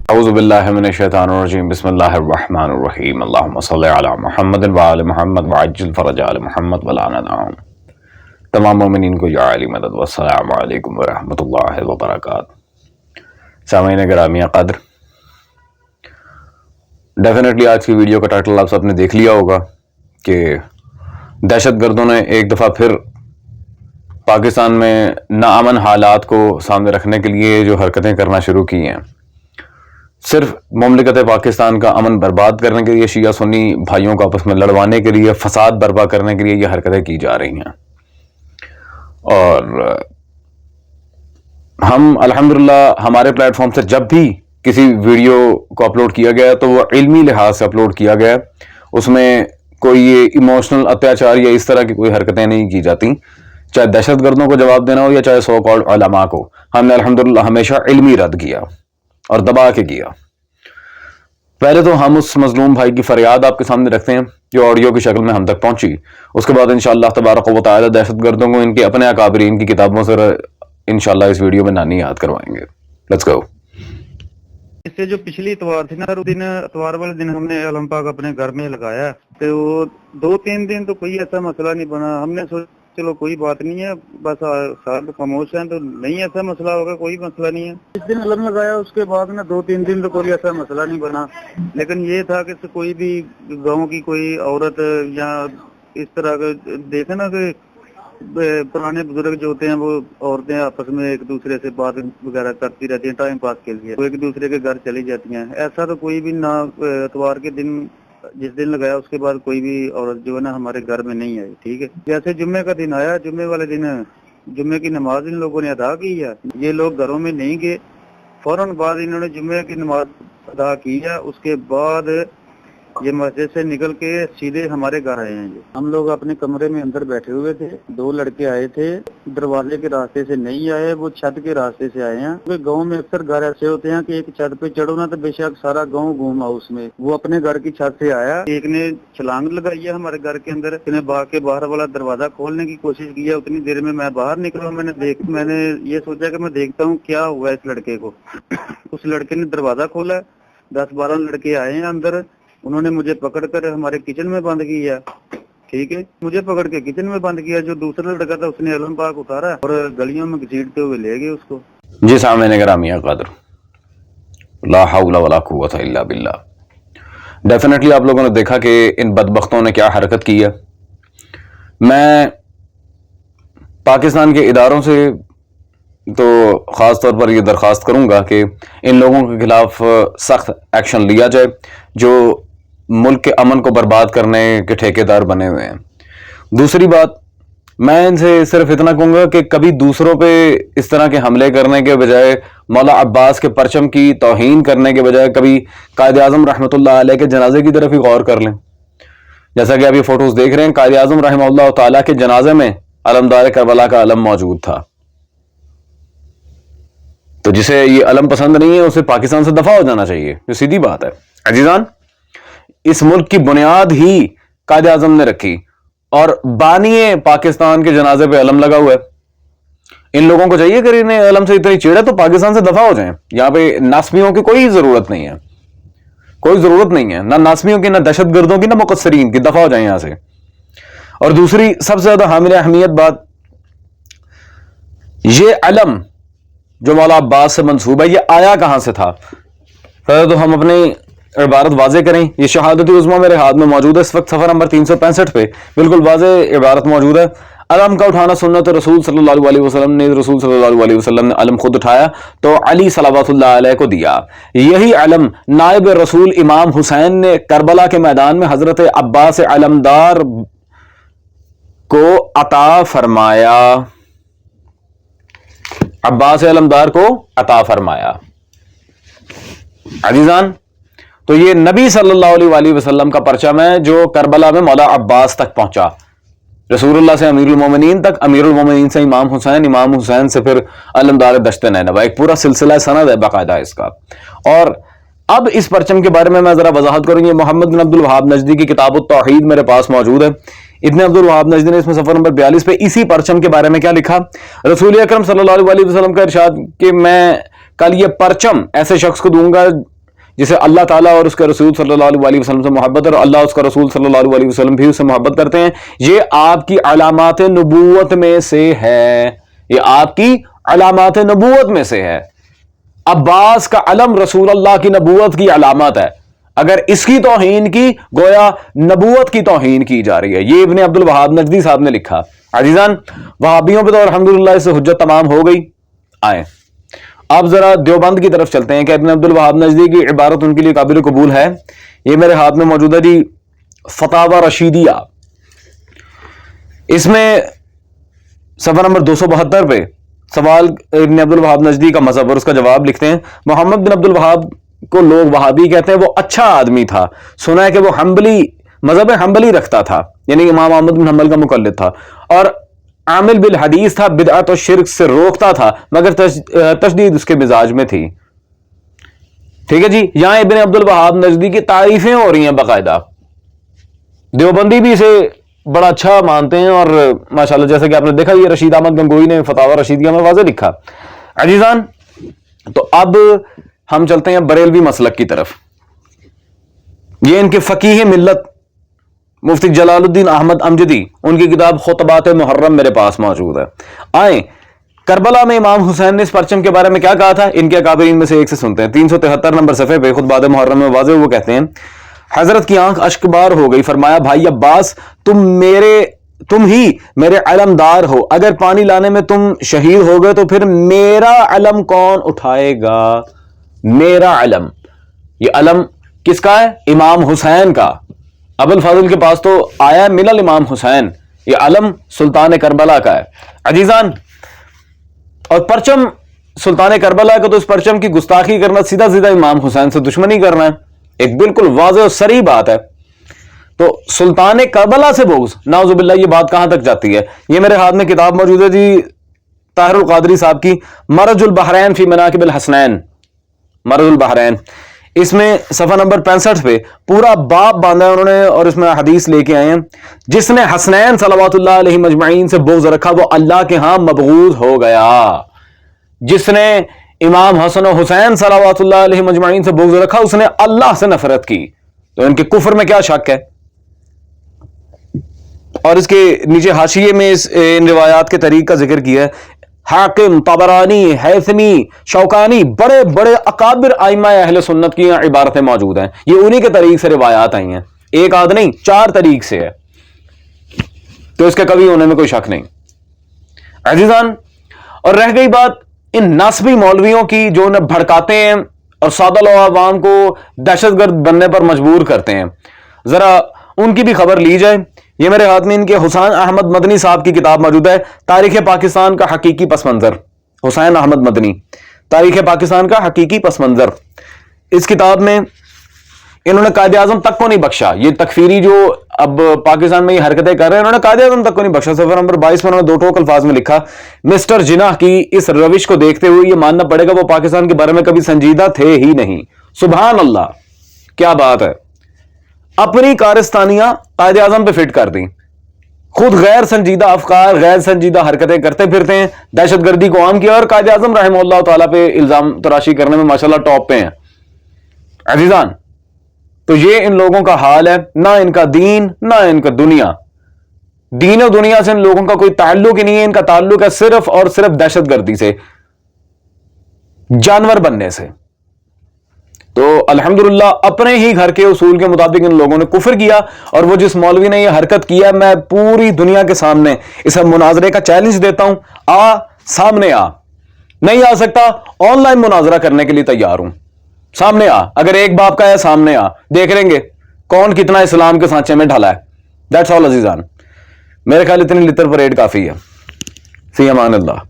اعوذ باللہ من الشیطان الرجیم بسم اللہ الرحمن الرحیم اللہم صلی علی محمد وآل محمد وعجل فرج آل محمد ولعنت عنہم۔ تمام مومنین کو یا علی مدد والسلام علیکم ورحمۃ اللہ وبرکاتہ۔ سامعین گرامی قدر، ڈیفینیٹلی آج کی ویڈیو کا ٹائٹل آپ سب نے دیکھ لیا ہوگا کہ دہشت گردوں نے ایک دفعہ پھر پاکستان میں ناامن حالات کو سامنے رکھنے کے لیے جو حرکتیں کرنا شروع کی ہیں، صرف مملکت پاکستان کا امن برباد کرنے کے لیے، شیعہ سنی بھائیوں کو آپس میں لڑوانے کے لیے، فساد برپا کرنے کے لیے یہ حرکتیں کی جا رہی ہیں۔ اور ہم الحمدللہ ہمارے پلیٹ فارم سے جب بھی کسی ویڈیو کو اپلوڈ کیا گیا تو وہ علمی لحاظ سے اپلوڈ کیا گیا، اس میں کوئی یہ ایموشنل اتیاچار یا اس طرح کی کوئی حرکتیں نہیں کی جاتی، چاہے دہشت گردوں کو جواب دینا ہو یا چاہے سو کالڈ علماء کو۔ ہم نے الحمدللہ ہمیشہ علمی رد کیا اور دبا کے کیا۔ پہلے تو ہم اس مظلوم بھائی کی فریاد آپ کے سامنے رکھتے ہیں جو آڈیو کی شکل میں ہم تک پہنچی، اس کے بعد انشاءاللہ تبارک و تعالی دہشت گردوں کو ان کے اپنے اکابرین کی کتابوں سے انشاءاللہ اس ویڈیو میں نانی یاد کروائیں گے۔ Let's go. اس سے جو پچھلی اتوار تھی نا، اتوار والے دن ہم نے علم پاک اپنے گھر میں لگایا، تو وہ 2-3 دن تو کوئی ایسا مسئلہ نہیں بنا۔ ہم نے سوچا چلو کوئی بات نہیں ہے، بس صاحب خاموش ہیں تو نہیں ایسا مسئلہ ہوگا، کوئی مسئلہ نہیں ہے۔ اس دن علم لگایا، اس کے بعد نا 2-3 دن تو کوئی ایسا مسئلہ نہیں بنا، لیکن یہ تھا کہ کوئی بھی گاؤں کی کوئی عورت یا اس طرح کے دیکھے نا کہ پرانے بزرگ جو ہوتے ہیں وہ عورتیں آپس میں ایک دوسرے سے بات وغیرہ کرتی رہتی ہیں ٹائم پاس کے لیے، وہ ایک دوسرے کے گھر چلی جاتی ہیں۔ ایسا تو کوئی بھی نہ اتوار کے دن جس دن لگایا اس کے بعد کوئی بھی عورت جو ہے نا ہمارے گھر میں نہیں آئی، ٹھیک ہے۔ جیسے جمعے کا دن آیا، جمعے والے دن جمعے کی نماز ان لوگوں نے ادا کی ہے، یہ لوگ گھروں میں نہیں گئے، فوراً بعد انہوں نے جمعے کی نماز ادا کی ہے، اس کے بعد یہ مسجد سے نکل کے سیدھے ہمارے گھر آئے ہیں۔ ہم لوگ اپنے کمرے میں اندر بیٹھے ہوئے تھے، 2 لڑکے آئے تھے، دروازے کے راستے سے نہیں آئے، وہ چھت کے راستے سے آئے ہیں۔ کیونکہ گاؤں میں اکثر گھر ایسے ہوتے ہیں کہ ایک چھت پہ چڑھو نا تو بے شک سارا گاؤں گھوم آؤ اس میں۔ وہ اپنے گھر کی چھت سے آیا، ایک نے چھلانگ لگائی ہے ہمارے گھر کے اندر، اس نے باغ کے باہر والا دروازہ کھولنے کی کوشش کی ہے۔ اتنی دیر میں باہر نکلا، میں نے یہ سوچا کہ میں دیکھتا ہوں کیا ہوا اس لڑکے کو۔ اس لڑکے نے دروازہ کھولا، 10-12 لڑکے آئے ہیں اندر، انہوں نے مجھے پکڑ کر ہمارے کچن میں بند کیا، ٹھیک ہے، مجھے پکڑ کے کچن میں بند کیا۔ جو دوسرا لڑکا تھا اس نے علم پاک اتارا اور گلیوں میں گھسیٹتے ہوئے لے گئے اس کو۔ جی سامعین گرامی قدر، لا حول ولا قوت الا باللہ۔ ڈیفینیٹلی آپ لوگوں نے دیکھا کہ ان بدبختوں نے کیا حرکت کی ہے۔ میں پاکستان کے اداروں سے تو خاص طور پر یہ درخواست کروں گا کہ ان لوگوں کے خلاف سخت ایکشن لیا جائے جو ملک کے امن کو برباد کرنے کے ٹھیکیدار بنے ہوئے ہیں۔ دوسری بات، میں ان سے صرف اتنا کہوں گا کہ کبھی دوسروں پہ اس طرح کے حملے کرنے کے بجائے، مولا عباس کے پرچم کی توہین کرنے کے بجائے، کبھی قائد اعظم رحمۃ اللہ علیہ کے جنازے کی طرف ہی غور کر لیں۔ جیسا کہ آپ یہ فوٹوز دیکھ رہے ہیں، قائد اعظم رحمہ اللہ تعالیٰ کے جنازے میں علمدار کربلا کا علم موجود تھا۔ تو جسے یہ علم پسند نہیں ہے اسے پاکستان سے دفع ہو جانا چاہیے، یہ سیدھی بات ہے۔ عزیزان، اس ملک کی بنیاد ہی قائد اعظم نے رکھی اور بانی پاکستان کے جنازے پہ علم لگا ہوا ہے۔ ان لوگوں کو چاہیے کہ انہیں علم سے اتنی چیڑ ہے تو پاکستان سے دفع ہو جائیں۔ یہاں پہ ناسمیوں کی کوئی ضرورت نہیں ہے، کوئی ضرورت نہیں ہے، نہ ناسمیوں کی، نہ دہشت گردوں کی، نہ مقصرین کی، دفع ہو جائیں یہاں سے۔ اور دوسری سب سے زیادہ حامل اہمیت بات، یہ علم جو مولا عباس سے منسوب ہے یہ آیا کہاں سے تھا؟ پہلے تو ہم اپنی عبارت واضح کریں۔ یہ شہادت عظمیٰ میرے ہاتھ میں موجود ہے، اس وقت صفحہ نمبر 365 پہ بالکل واضح عبارت موجود ہے۔ علم کا اٹھانا سنت رسول صلی اللہ علیہ وسلم نے، رسول صلی اللہ علیہ وسلم نے علم خود اٹھایا تو علی صلوات اللہ علیہ کو دیا۔ یہی علم نائب رسول امام حسین نے کربلا کے میدان میں حضرت عباس علمدار کو عطا فرمایا، عباس علمدار کو عطا فرمایا۔ عزیزان، تو یہ نبی صلی اللہ علیہ وآلہ وسلم کا پرچم ہے جو کربلا میں مولا عباس تک پہنچا، رسول اللہ سے امیر المومنین تک، امیر المومنین سے امام حسین، امام حسین سے پھر علمدار دشت نینوا، ایک پورا سلسلہ سند ہے باقاعدہ اس کا۔ اور اب اس پرچم کے بارے میں ذرا وضاحت کروں۔ یہ محمد بن عبد الوہاب نجدی کی کتاب التوحید میرے پاس موجود ہے۔ ابن عبد الوہاب نجدی نے اس میں صفحہ نمبر 42 پہ اسی پرچم کے بارے میں کیا لکھا؟ رسول اکرم صلی اللہ علیہ وسلم کا ارشاد کہ میں کل یہ پرچم ایسے شخص کو دوں گا جسے اللہ تعالیٰ اور اس کے رسول صلی اللہ علیہ وسلم سے محبت ہے اور اللہ اس کا رسول صلی اللہ علیہ وسلم بھی اس سے محبت کرتے ہیں، یہ آپ کی علامات نبوت میں سے ہے، یہ آپ کی علامات نبوت میں سے ہے۔ عباس کا علم رسول اللہ کی نبوت کی علامت ہے، اگر اس کی توہین کی گویا نبوت کی توہین کی جا رہی ہے۔ یہ ابن عبد الوہاب نجدی صاحب نے لکھا۔ عزیزان، وہابیوں پہ تو الحمدللہ اس سے حجت تمام ہو گئی۔ آئیں اب ذرا دیوبند کی طرف چلتے ہیں کہ ابن عبد الوہاب نجدی کی عبارت ان کے لیے قابل قبول ہے۔ یہ میرے ہاتھ میں موجود ہے جی، فتاوی رشیدیہ، اس میں صفحہ نمبر 272 پہ سوال ابن عبد الوہاب نجدی کا مذہب اور اس کا جواب لکھتے ہیں، محمد بن عبد الوہاب کو لوگ وہابی کہتے ہیں، وہ اچھا آدمی تھا، سنا ہے کہ وہ حنبلی مذہب حنبلی رکھتا تھا، یعنی امام احمد بن حنبل کا مقلد تھا، اور عامل بالحدیث تھا، بدعت و شرک سے روکتا تھا، مگر تشدید اس کے مزاج میں تھی۔ ٹھیک ہے جی، یہاں ابن عبد الوہاب نجدی کی تعریفیں ہو رہی ہیں باقاعدہ، دیوبندی بھی اسے بڑا اچھا مانتے ہیں، اور ماشاءاللہ جیسے کہ آپ نے دیکھا یہ رشید احمد گنگوئی نے فتاوی رشیدیہ میں واضح لکھا۔ عزیزان، تو اب ہم چلتے ہیں بریلوی مسلک کی طرف۔ یہ ان کے فقیہ ملت مفتی جلال الدین احمد امجدی، ان کی کتاب خطبات محرم میرے پاس موجود ہے۔ آئیں کربلا میں امام حسین نے اس پرچم کے بارے میں کیا کہا تھا، ان کے اکابرین میں سے ایک سے سنتے ہیں۔ 373 نمبر صفحے پہ خطبات محرم میں واضح وہ کہتے ہیں، حضرت کی آنکھ اشکبار ہو گئی، فرمایا بھائی عباس، تم ہی میرے علمدار ہو، اگر پانی لانے میں تم شہید ہو گئے تو پھر میرا علم کون اٹھائے گا؟ میرا علم، یہ علم کس کا ہے؟ امام حسین کا۔ ابو الفضل کے پاس تو آیا من الامام حسین، یہ علم سلطان کربلا کا ہے۔ عزیزان، اور پرچم سلطان کربلا کا، تو اس پرچم کی گستاخی کرنا سیدھا سیدھا امام حسین سے دشمنی کرنا ہے، ایک بالکل واضح اور صریح بات ہے۔ تو سلطان کربلا سے بغض، نعوذ باللہ، یہ بات کہاں تک جاتی ہے؟ یہ میرے ہاتھ میں کتاب موجود ہے جی، طاہر القادری صاحب کی مرج البحرین فی مناقب الحسنین، مرج البحرین، اس میں صفحہ نمبر 65 پہ پورا باب باندھا ہے انہوں نے، اور اس میں حدیث لے کے آئے ہیں، جس نے حسنین صلوات اللہ علیہ مجمعین سے بغض رکھا وہ اللہ کے ہاں مبغوض ہو گیا۔ جس نے امام حسن و حسین صلوات اللہ علیہ مجمعین سے بغض رکھا اس نے اللہ سے نفرت کی، تو ان کے کفر میں کیا شک ہے؟ اور اس کے نیچے حاشیے میں ان روایات کے طریق کا ذکر کیا ہے۔ حاکم، طبرانی، حیثمی، شوکانی، بڑے بڑے اکابر ائمہ اہل سنت کی عبارتیں موجود ہیں، یہ انہی کے طریق سے روایات آئی ہیں، ایک آدھ نہیں 4 طریق سے ہے، تو اس کے کبھی ہونے میں کوئی شک نہیں۔ عزیزان، اور رہ گئی بات ان نسبی مولویوں کی جو انہیں بھڑکاتے ہیں اور سادہ لو عوام کو دہشت گرد بننے پر مجبور کرتے ہیں، ذرا ان کی بھی خبر لی جائے۔ یہ میرے ہاتھ میں ان کے حسین احمد مدنی صاحب کی کتاب موجود ہے، تاریخ پاکستان کا حقیقی پس منظر، حسین احمد مدنی، تاریخ پاکستان کا حقیقی پس منظر۔ اس کتاب میں انہوں نے قائد اعظم تک کو نہیں بخشا، یہ تکفیری جو اب پاکستان میں یہ حرکتیں کر رہے ہیں، انہوں نے قائد اعظم تک کو نہیں بخشا۔ صفحہ نمبر 22 میں انہوں نے 2 ٹوک الفاظ میں لکھا، مسٹر جناح کی اس روش کو دیکھتے ہوئے یہ ماننا پڑے گا وہ پاکستان کے بارے میں کبھی سنجیدہ تھے ہی نہیں۔ سبحان اللہ، کیا بات ہے، اپنی کارستانیاں قائد اعظم پہ فٹ کر دیں، خود غیر سنجیدہ افکار، غیر سنجیدہ حرکتیں کرتے پھرتے ہیں، دہشت گردی کو عام کیا، اور قائد اعظم رحمہ اللہ تعالیٰ پہ الزام تراشی کرنے میں ماشاءاللہ ٹاپ پہ ہیں۔ عزیزان، تو یہ ان لوگوں کا حال ہے، نہ ان کا دین نہ ان کا دنیا، دین و دنیا سے ان لوگوں کا کوئی تعلق ہی نہیں ہے، ان کا تعلق ہے صرف اور صرف دہشت گردی سے، جانور بننے سے۔ تو الحمدللہ اپنے ہی گھر کے اصول کے مطابق ان لوگوں نے کفر کیا، اور وہ جس مولوی نے یہ حرکت کیا، میں پوری دنیا کے سامنے اسے مناظرے کا چیلنج دیتا ہوں، سامنے آ، نہیں آ سکتا آن لائن مناظرہ کرنے کے لیے تیار ہوں، سامنے آ، اگر ایک باپ کا ہے سامنے آ، دیکھ لیں گے کون کتنا اسلام کے سانچے میں ڈھلا ہے۔ دیٹس آل عزیزان، میرے خیال اتنی لتر پریڈ کافی ہے۔ فی امان اللہ۔